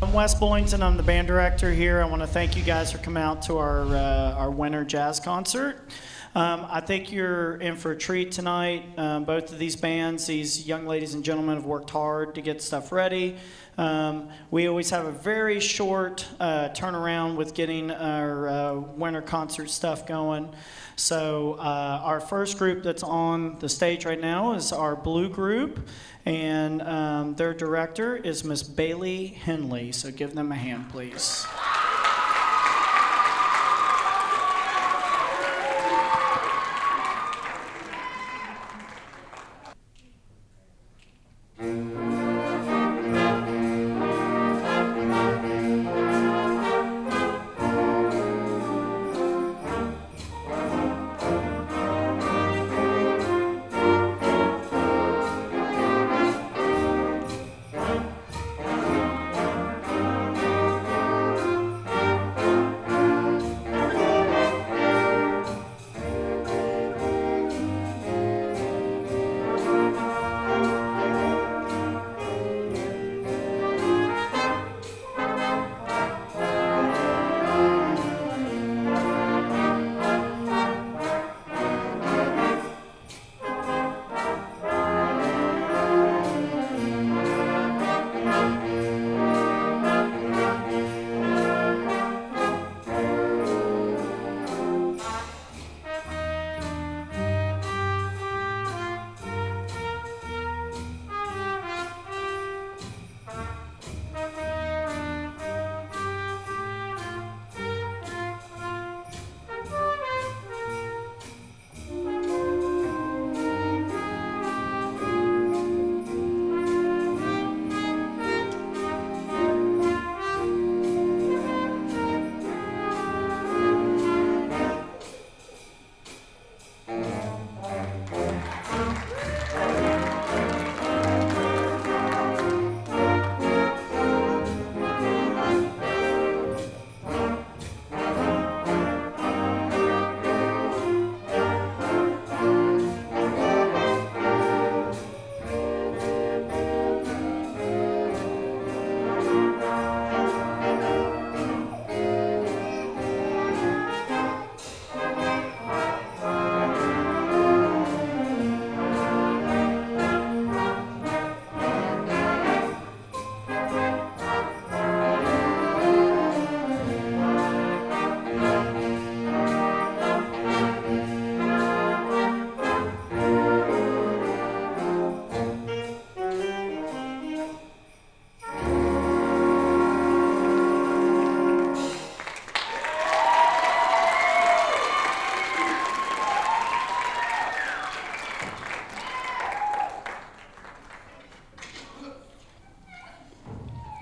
I'm Wes Bullington. I'm the band director here. I want to thank you guys for coming out to our winter jazz concert. I think you're in for a treat tonight. Both of these bands, these young ladies and gentlemen, have worked hard to get stuff ready. We always have a very short turnaround with getting our winter concert stuff going. So our first group that's on the stage right now is our blue group, and their director is Miss Bailey Henley. So give them a hand, please.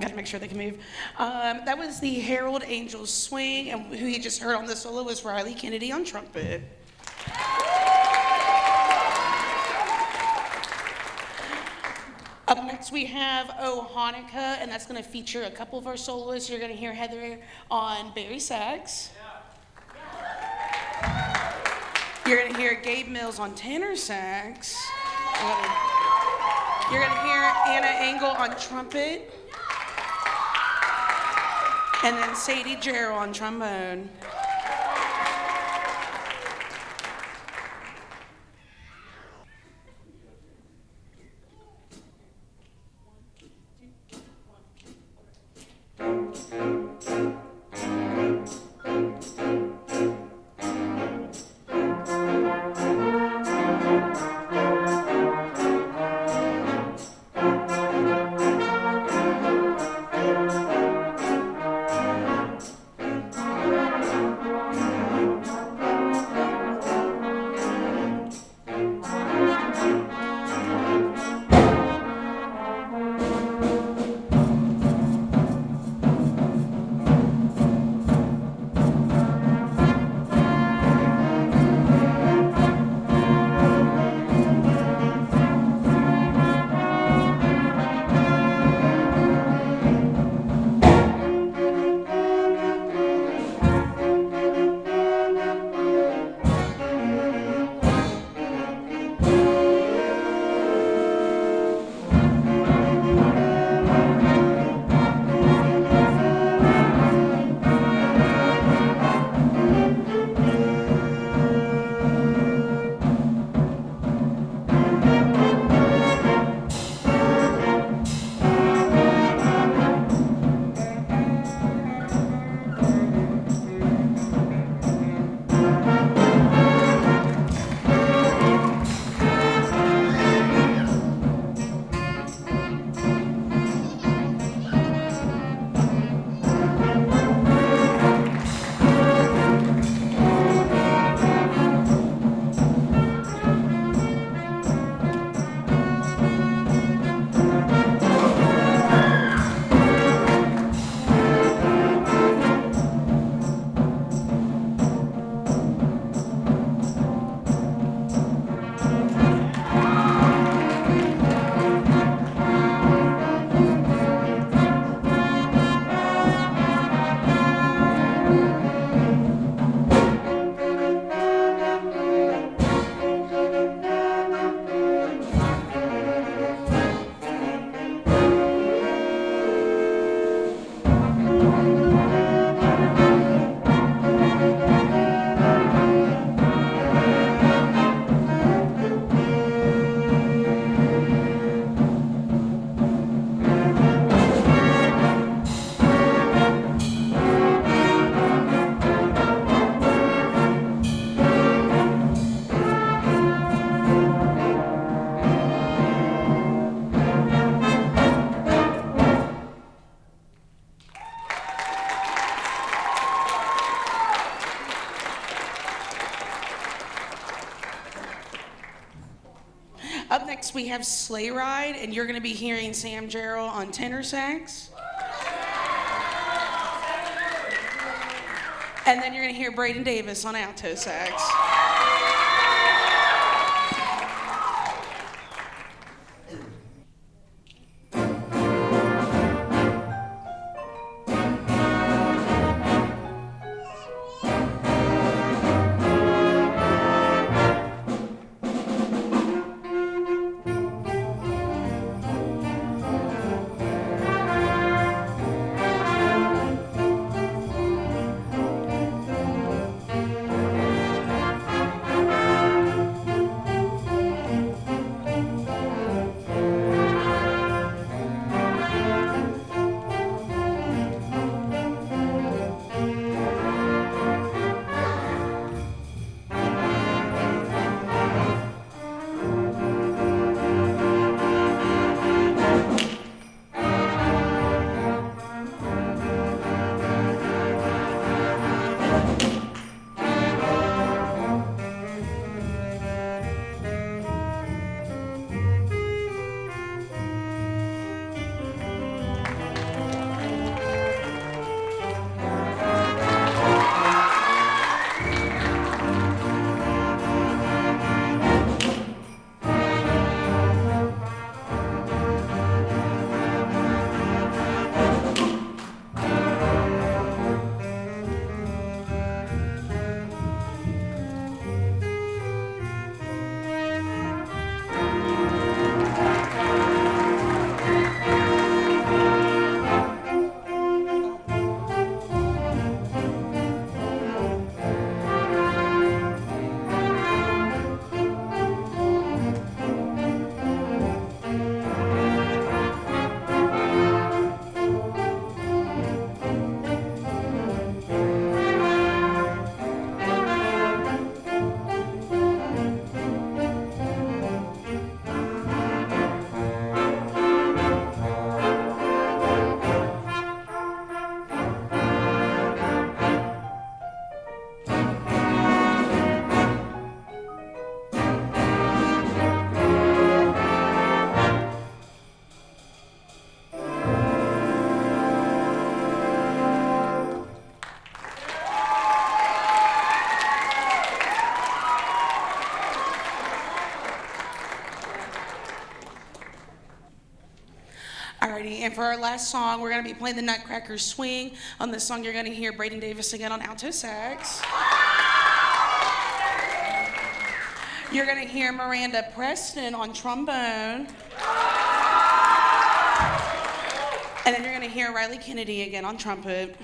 Got to make sure they can move. That was the Herald Angels Swing, and who you just heard on the solo was Riley Kennedy on trumpet. Up next we have Oh Hanukkah, and that's going to feature a couple of our soloists. You're going to hear Heather on Barry sax. You're going to hear Gabe Mills on tenor sax. You're going to hear Anna Engel on trumpet. And then Sadie Jarrell on trombone. next we have Sleigh Ride, and you're going to be hearing Sam Gerald on tenor sax. And then you're going to hear Braden Davis on alto sax. Alrighty, and for our last song, we're going to be playing the Nutcracker Swing. On this song, you're going to hear Braden Davis again on alto sax. You're going to hear Miranda Preston on trombone. And then you're going to hear Riley Kennedy again on trumpet.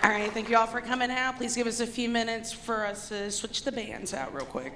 All right, thank you all for coming out. Please give us a few minutes for us to switch the bands out real quick.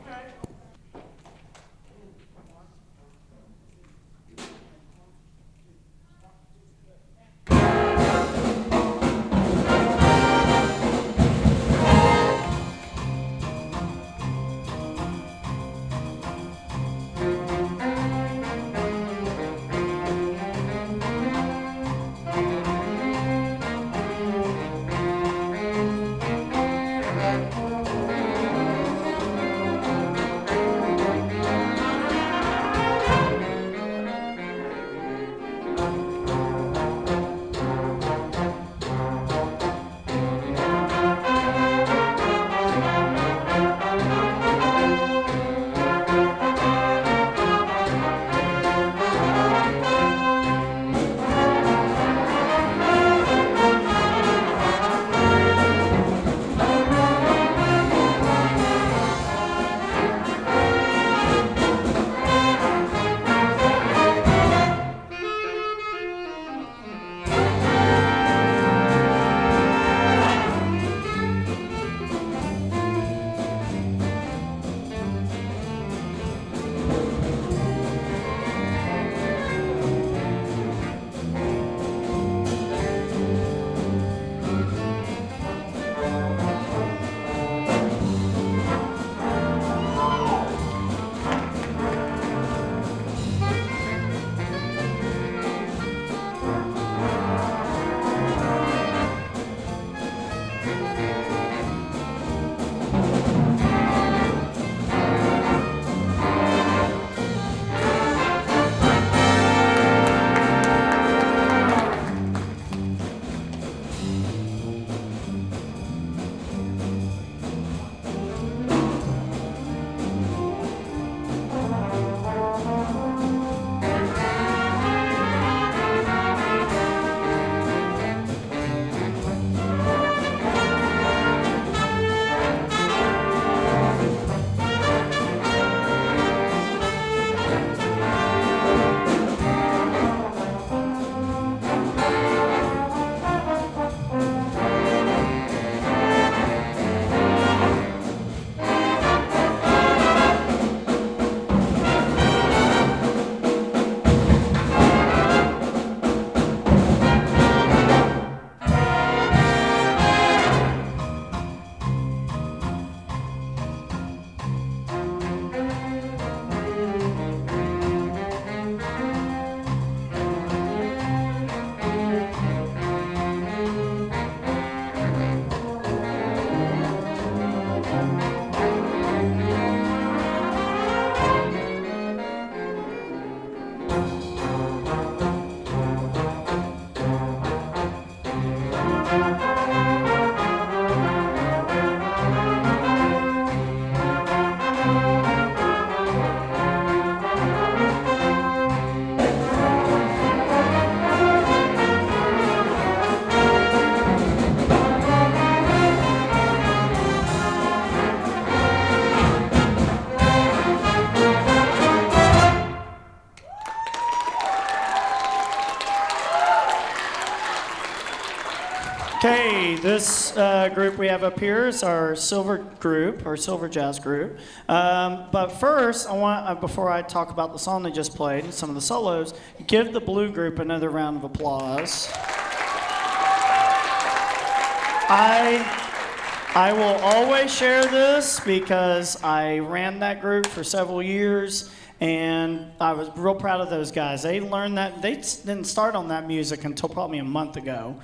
Okay, this group we have up here is our silver group, or silver jazz group. But first, I want, before I talk about the song they just played and some of the solos, give the blue group another round of applause. I will always share this because I ran that group for several years, and I was real proud of those guys. They learned that, they didn't start on that music until probably a month ago.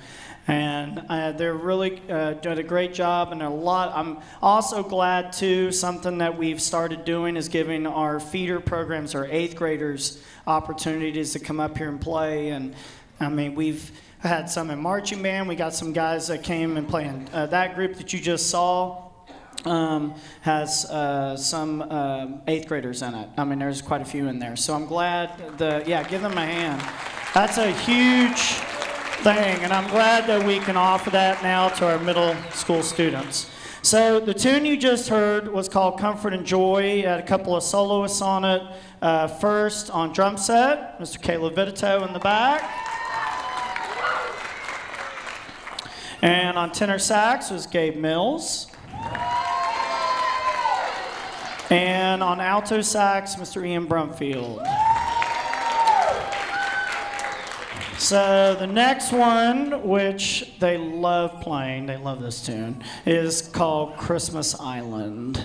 And they're really doing a great job, and I'm also glad too, something that we've started doing is giving our feeder programs, our 8th graders, opportunities to come up here and play. And I mean, we've had some in marching band. We got some guys that came and playing. That group that you just saw has some 8th graders in it. I mean, there's quite a few in there. So I'm glad, give them a hand. That's a huge thing, and I'm glad that we can offer that now to our middle school students. So the tune you just heard was called Comfort and Joy. Had a couple of soloists on it. First on drum set, Mr. Caleb Vitito in the back. And on tenor sax was Gabe Mills. And on alto sax, Mr. Ian Brumfield. So the next one, which they love playing, they love this tune, is called Christmas Island.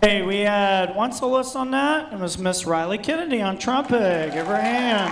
Hey, we had one soloist on that. It was Miss Riley Kennedy on trumpet. Give her a hand.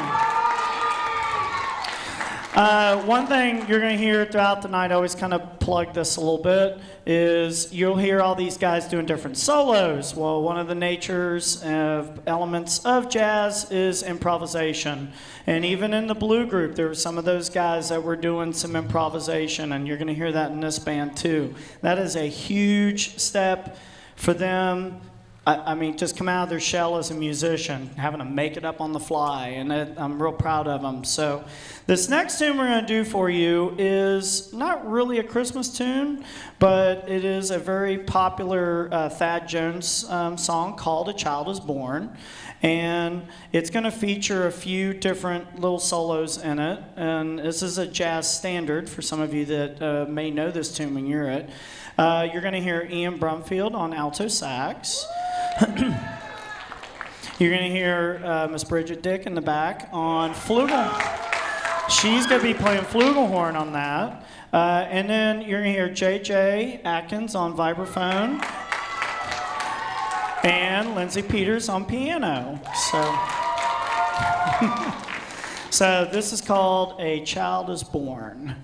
One thing you're going to hear throughout the night, I always kind of plug this a little bit, is you'll hear all these guys doing different solos. Well, one of the natures of elements of jazz is improvisation. And even in the blue group, there were some of those guys that were doing some improvisation, and you're going to hear that in this band too. That is a huge step for them. I mean, just come out of their shell as a musician, having to make it up on the fly, and I'm real proud of them. So this next tune we're going to do for you is not really a Christmas tune, but it is a very popular Thad Jones song called A Child Is Born. And it's going to feature a few different little solos in it. And this is a jazz standard for some of you that may know this tune when you're it. You're going to hear Ian Brumfield on alto sax. You're going to hear Miss Bridget Dick in the back on flugel. She's going to be playing flugelhorn on that. And then you're going to hear J.J. Atkins on vibraphone. And Lindsay Peters on piano. So this is called A Child Is Born.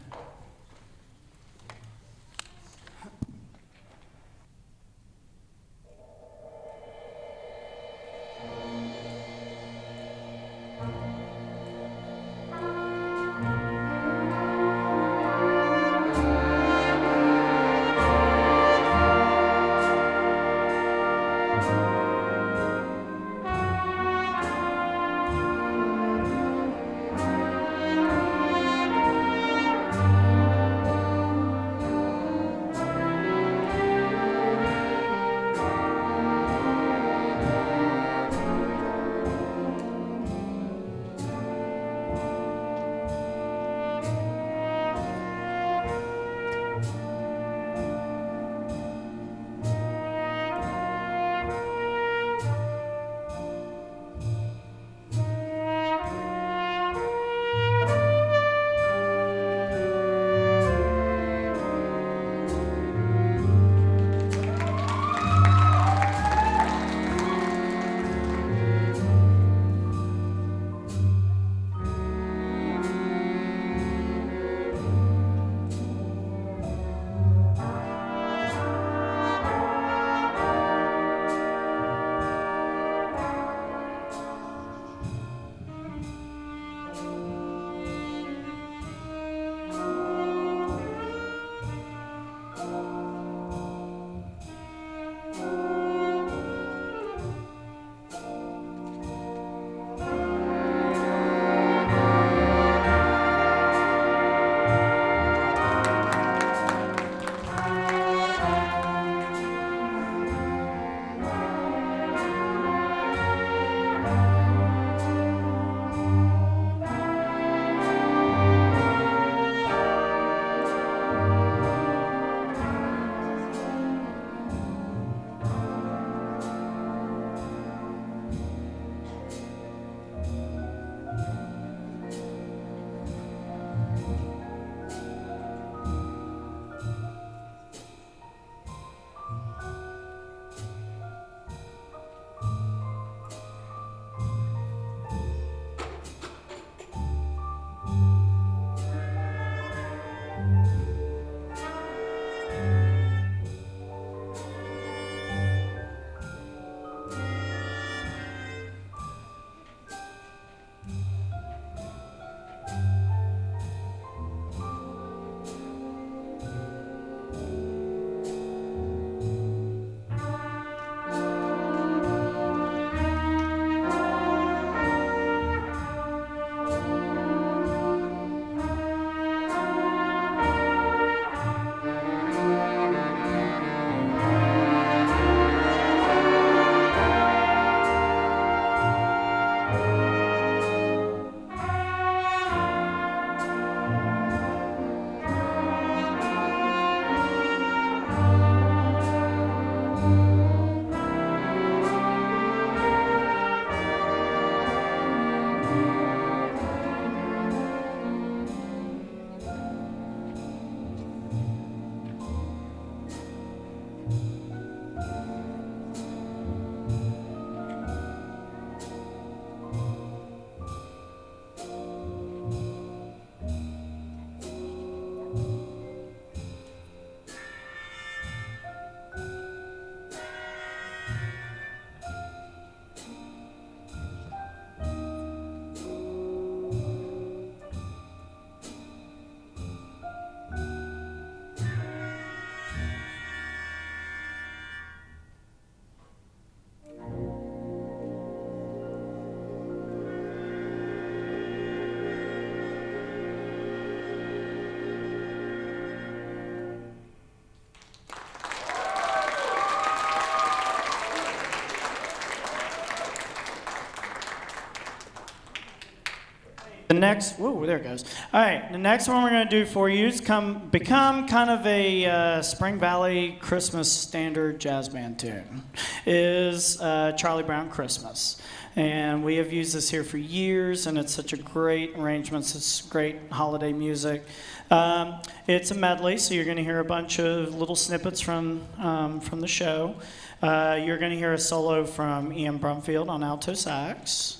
The next, whoa, there it goes. All right, the next one we're going to do for you is become kind of a Spring Valley Christmas standard jazz band tune, is Charlie Brown Christmas. And we have used this here for years, and it's such a great arrangement. It's great holiday music. It's a medley, so you're going to hear a bunch of little snippets from the show. You're going to hear a solo from Ian Brumfield on alto sax.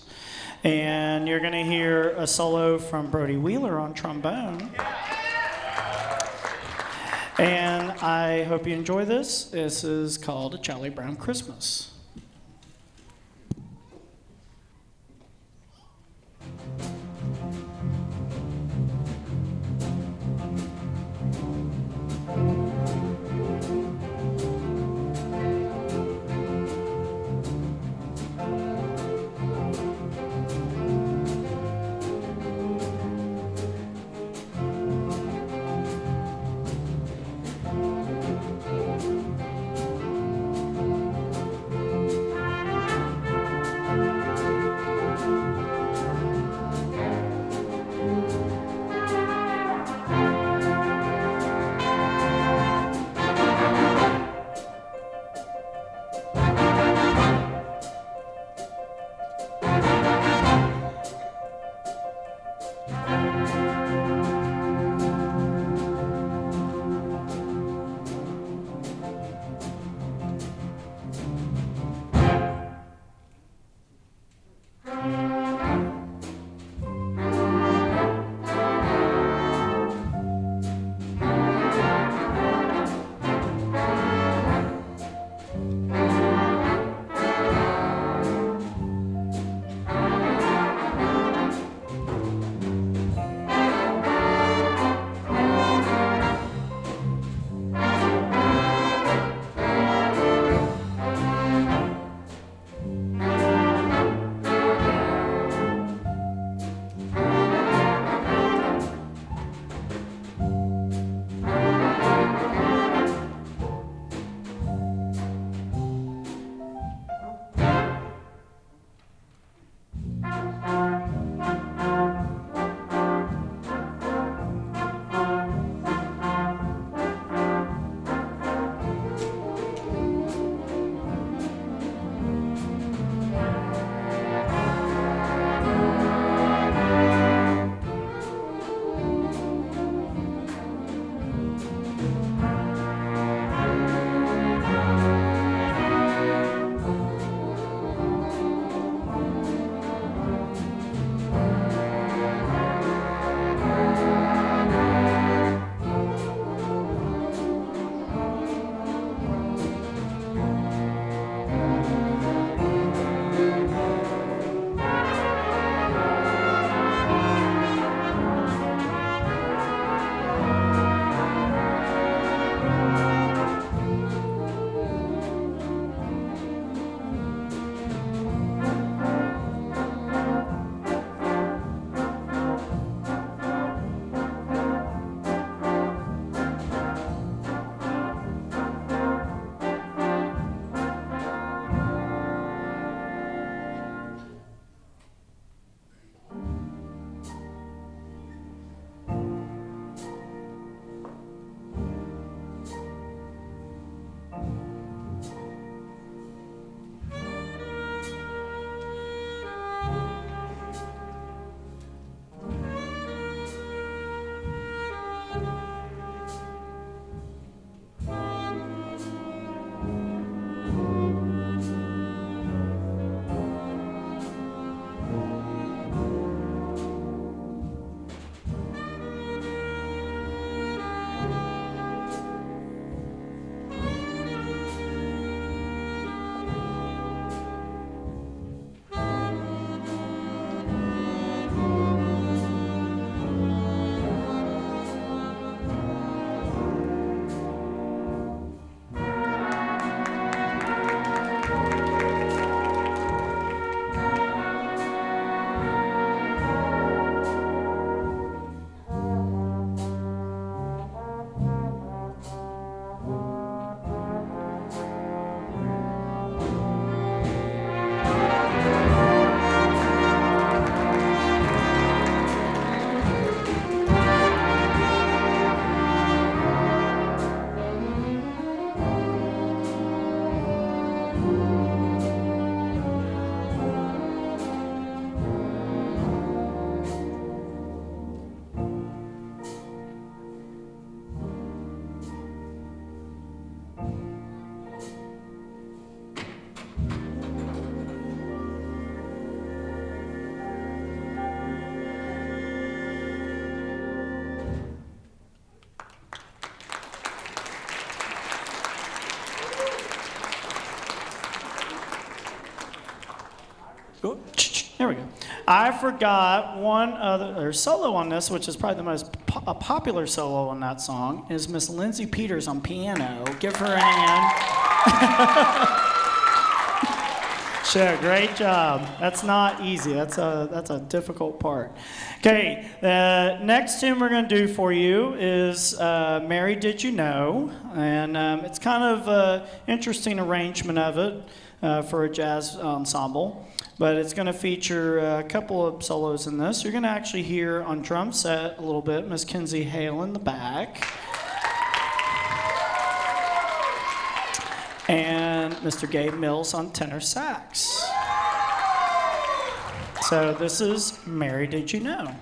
And you're going to hear a solo from Brody Wheeler on trombone. And I hope you enjoy this. This is called A Charlie Brown Christmas. There we go. I forgot one other solo on this, which is probably the most popular solo on that song, is Miss Lindsay Peters on piano. Give her a hand. Sure, great job. That's not easy. That's a difficult part. Okay, the next tune we're going to do for you is Mary Did You Know? And it's kind of an interesting arrangement of it for a jazz ensemble. But it's going to feature a couple of solos in this. You're going to actually hear on drum set a little bit Miss Kinsey Hale in the back. And Mr. Gabe Mills on tenor sax. So this is Mary Did You Know?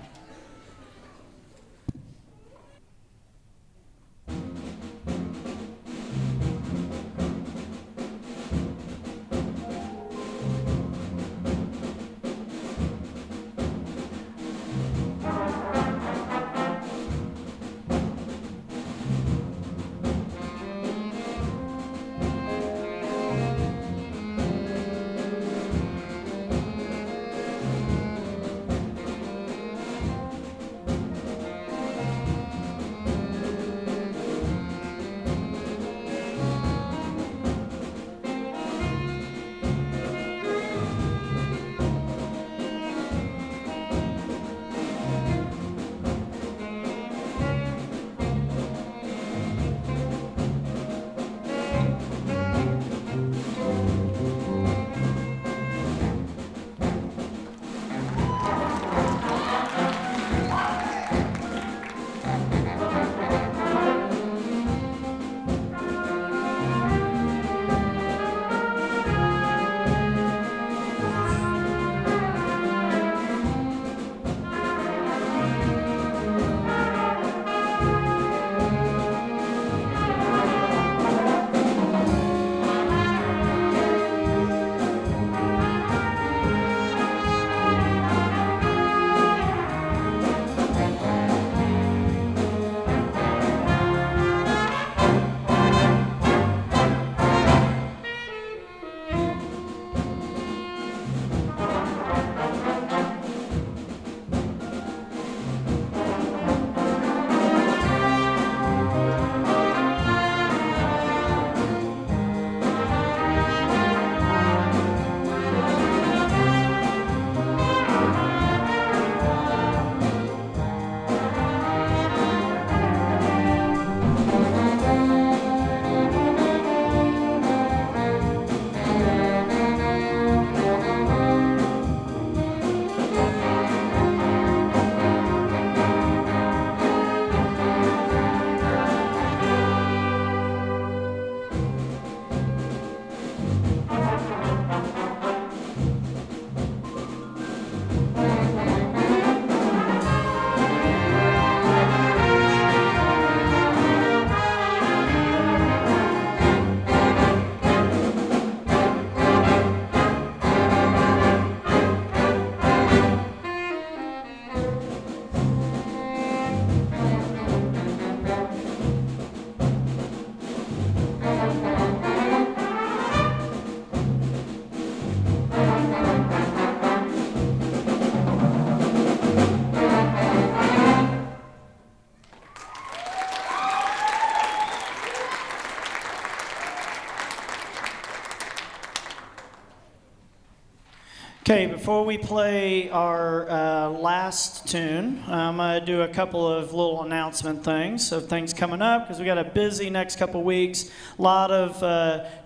Okay, before we play our last tune, I'm going to do a couple of little announcement things of things coming up because we got a busy next couple weeks. A lot of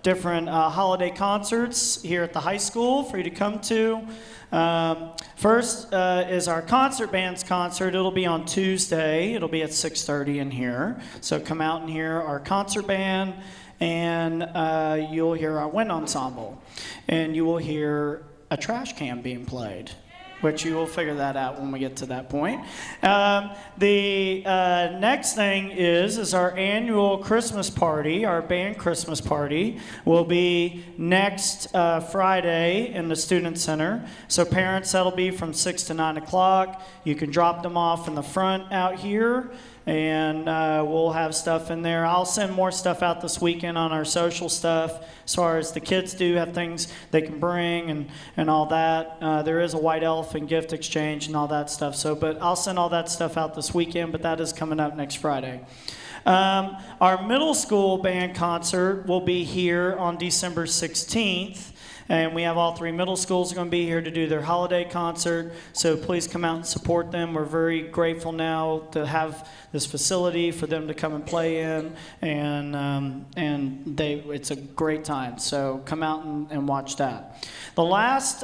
different holiday concerts here at the high school for you to come to. First is our concert band's concert. It'll be on Tuesday. It'll be at 6:30 in here. So come out and hear our concert band, and you'll hear our wind ensemble, and you will hear a trash can being played, which you will figure that out when we get to that point. The next thing is our annual Christmas party. Our band Christmas party will be next Friday in the Student Center. So parents, that'll be from 6 to 9 o'clock. You can drop them off in the front out here, and we'll have stuff in there. I'll send more stuff out this weekend on our social stuff as far as the kids do have things they can bring and all that. There is a white elephant gift exchange and all that stuff. So, but I'll send all that stuff out this weekend, but that is coming up next Friday. Our middle school band concert will be here on December 16th. And we have all three middle schools are going to be here to do their holiday concert. So please come out and support them. We're very grateful now to have this facility for them to come and play in. And it's a great time. So come out and watch that. The last...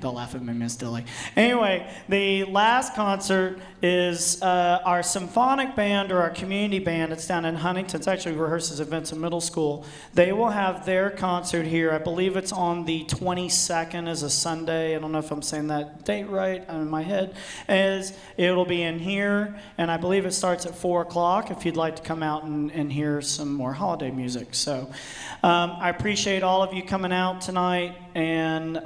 Don't laugh at me, Miss Dilly. Anyway, the last concert is our symphonic band or our community band. It's down in Huntington. It's actually rehearses at Vincent Middle School. They will have their concert here. I believe it's on the 22nd is a Sunday. I don't know if I'm saying that date right in my head. It'll be in here, and I believe it starts at 4 o'clock if you'd like to come out and hear some more holiday music. So I appreciate all of you coming out tonight. And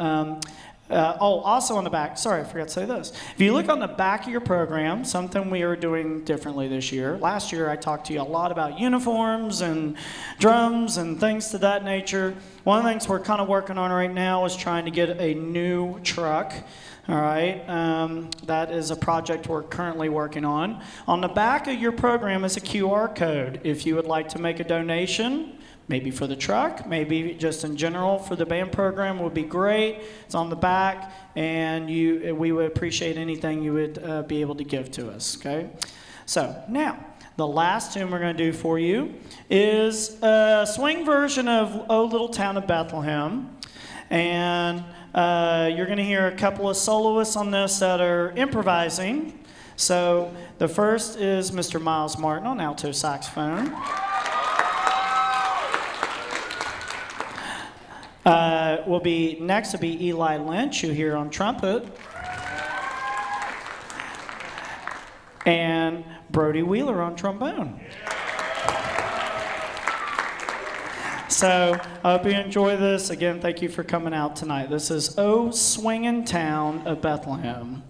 also on the back, sorry, I forgot to say this. If you look on the back of your program, something we are doing differently this year. Last year I talked to you a lot about uniforms and drums and things to that nature. One of the things we're kind of working on right now is trying to get a new truck. All right, that is a project we're currently working on. On the back of your program is a QR code. If you would like to make a donation, maybe for the truck, maybe just in general for the band program would be great. It's on the back, and we would appreciate anything you would be able to give to us, okay? So now, the last tune we're going to do for you is a swing version of "Oh Little Town of Bethlehem." And you're going to hear a couple of soloists on this that are improvising. So the first is Mr. Miles Martin on alto saxophone. Next will be Eli Lynch, you hear on trumpet. And Brody Wheeler on trombone. So I hope you enjoy this. Again, thank you for coming out tonight. This is "O Swingin' Town of Bethlehem."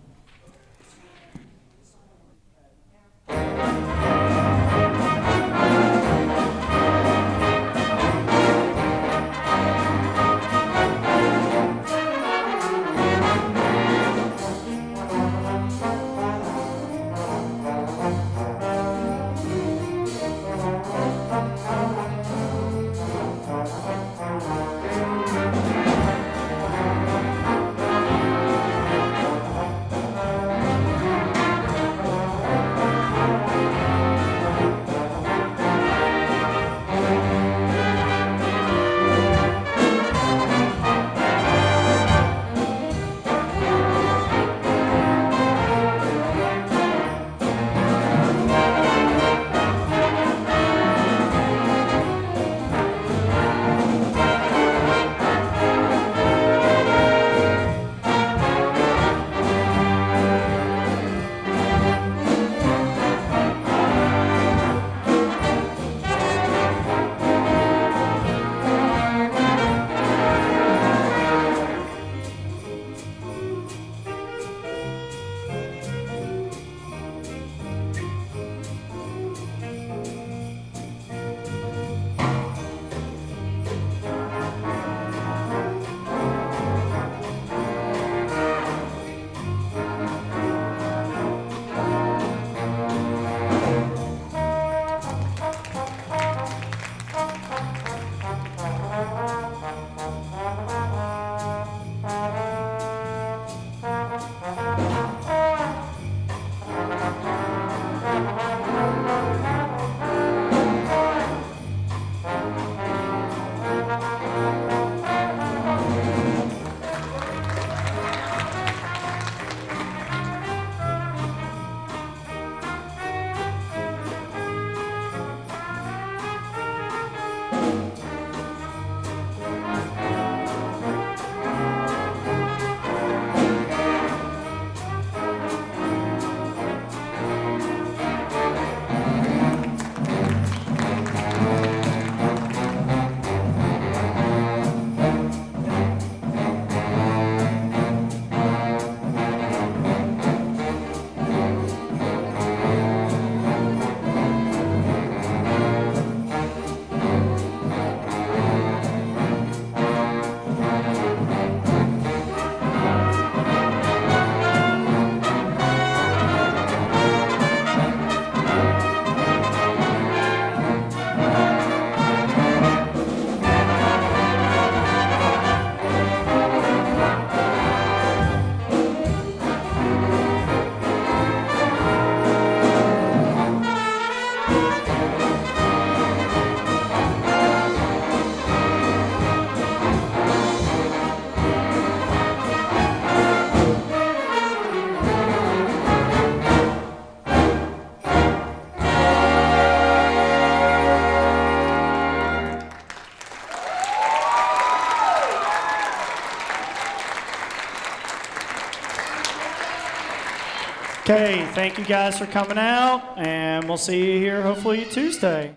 Okay, thank you guys for coming out, and we'll see you here hopefully Tuesday.